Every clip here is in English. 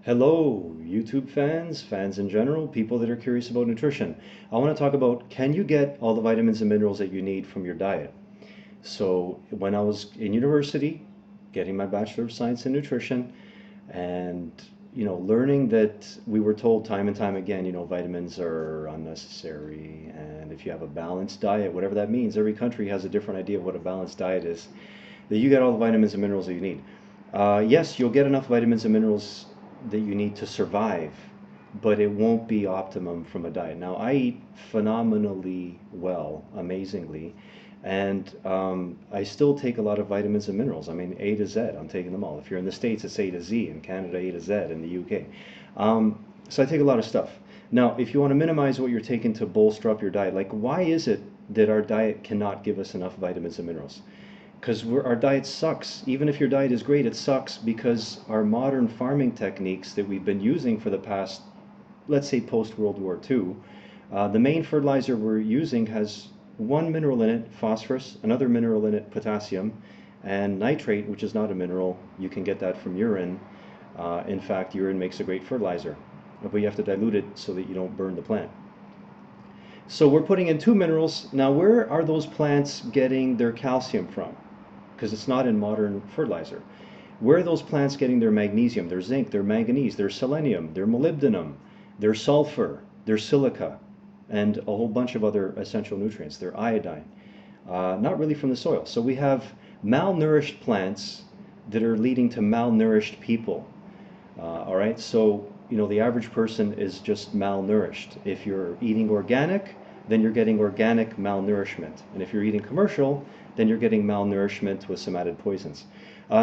Hello, YouTube fans, fans in general, people that are curious about nutrition. I want to talk about, can you get all the vitamins and minerals that you need from your diet? So when I was in university, getting my Bachelor of Science in Nutrition, and learning that we were told time and time again, vitamins are unnecessary, and if you have a balanced diet, whatever that means, every country has a different idea of what a balanced diet is, that you get all the vitamins and minerals that you need. Yes, you'll get enough vitamins and minerals that you need to survive, but it won't be optimum from a diet. Now, I eat phenomenally well, amazingly, and I still take a lot of vitamins and minerals. I mean, A to Z, I'm taking them all. If you're in the States, it's A to Z. In Canada, A to Z. In the UK. So I take a lot of stuff. Now, if you want to minimize what you're taking to bolster up your diet, like why is it that our diet cannot give us enough vitamins and minerals? Because our diet sucks. Even if your diet is great, it sucks because our modern farming techniques that we've been using for the past, let's say post World War II, the main fertilizer we're using has one mineral in it, phosphorus, another mineral in it, potassium, and nitrate, which is not a mineral. You can get that from urine. In fact, urine makes a great fertilizer, but you have to dilute it so that you don't burn the plant. So we're putting in two minerals. Now, where are those plants getting their calcium from? Because it's not in modern fertilizer. Where are those plants getting their magnesium, their zinc, their manganese, their selenium, their molybdenum, their sulfur, their silica, and a whole bunch of other essential nutrients, their iodine? Not really from the soil. So we have malnourished plants that are leading to malnourished people. All right, so the average person is just malnourished. If you're eating organic, then you're getting organic malnourishment. And if you're eating commercial, then you're getting malnourishment with some added poisons.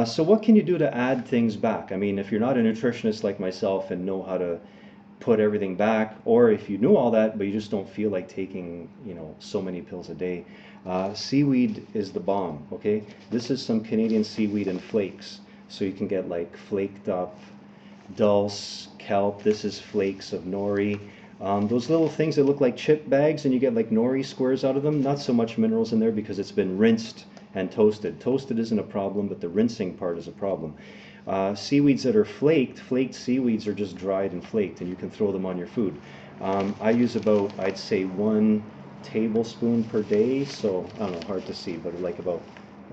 So what can you do to add things back? I mean, if you're not a nutritionist like myself and know how to put everything back, or if you know all that, but you just don't feel like taking, so many pills a day, seaweed is the bomb, okay? This is some Canadian seaweed in flakes. So you can get like flaked up dulse, kelp. This is flakes of nori. Those little things that look like chip bags and you get like nori squares out of them, not so much minerals in there because it's been rinsed and toasted. Toasted isn't a problem, but the rinsing part is a problem. Seaweeds that are flaked seaweeds are just dried and flaked, and you can throw them on your food. I use about, I'd say, 1 tablespoon per day, so I don't know, hard to see, but like about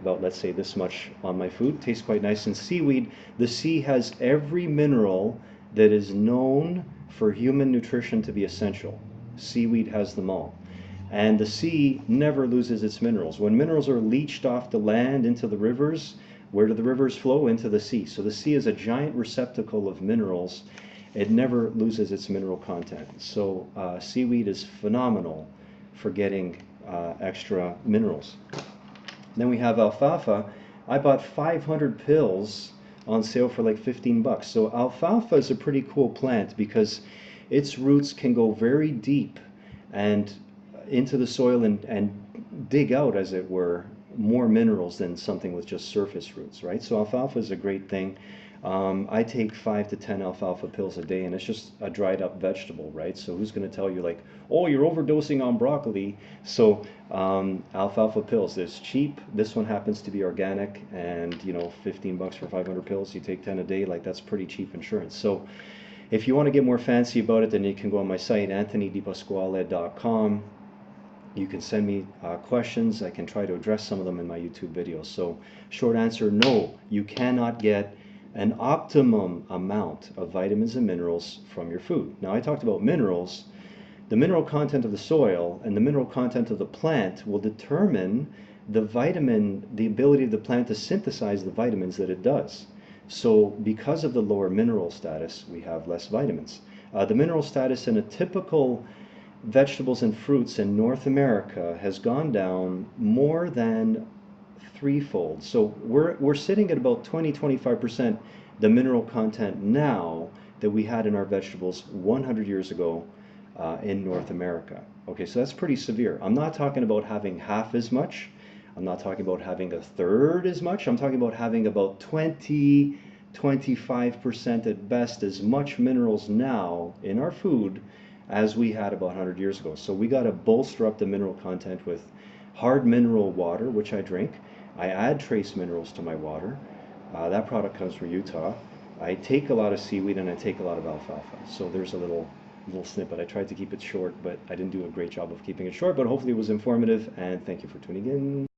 let's say this much on my food. Tastes quite nice. And seaweed, the sea has every mineral that is known for human nutrition to be essential. Seaweed has them all. And the sea never loses its minerals. When minerals are leached off the land into the rivers, where do the rivers flow? Into the sea. So the sea is a giant receptacle of minerals. It never loses its mineral content. So seaweed is phenomenal for getting extra minerals. Then we have alfalfa. I bought 500 pills on sale for like 15 bucks. So alfalfa is a pretty cool plant because its roots can go very deep and into the soil and dig out, as it were, more minerals than something with just surface roots, right? So alfalfa is a great thing. I take 5 to 10 alfalfa pills a day, and it's just a dried up vegetable, right? So who's going to tell you like, oh, you're overdosing on broccoli? So alfalfa pills is cheap. This one happens to be organic, and 15 bucks for 500 pills. You take 10 a day, like that's pretty cheap insurance. So if you want to get more fancy about it, then you can go on my site, anthonydipasquale.com. You can send me questions. I can try to address some of them in my YouTube videos. So short answer, no, you cannot get an optimum amount of vitamins and minerals from your food. Now, I talked about minerals. The mineral content of the soil and the mineral content of the plant will determine the ability of the plant to synthesize the vitamins that it does. So because of the lower mineral status, we have less vitamins. The mineral status in a typical vegetables and fruits in North America has gone down more than threefold. So we're sitting at about 20-25% the mineral content now that we had in our vegetables 100 years ago in North America. Okay, so that's pretty severe. I'm not talking about having half as much. I'm not talking about having a third as much. I'm talking about having about 20-25% at best as much minerals now in our food as we had about 100 years ago. So we got to bolster up the mineral content with hard mineral water, which I drink. I add trace minerals to my water. That product comes from Utah. I take a lot of seaweed and I take a lot of alfalfa. So there's a little snippet. I tried to keep it short, but I didn't do a great job of keeping it short, but hopefully it was informative, and thank you for tuning in.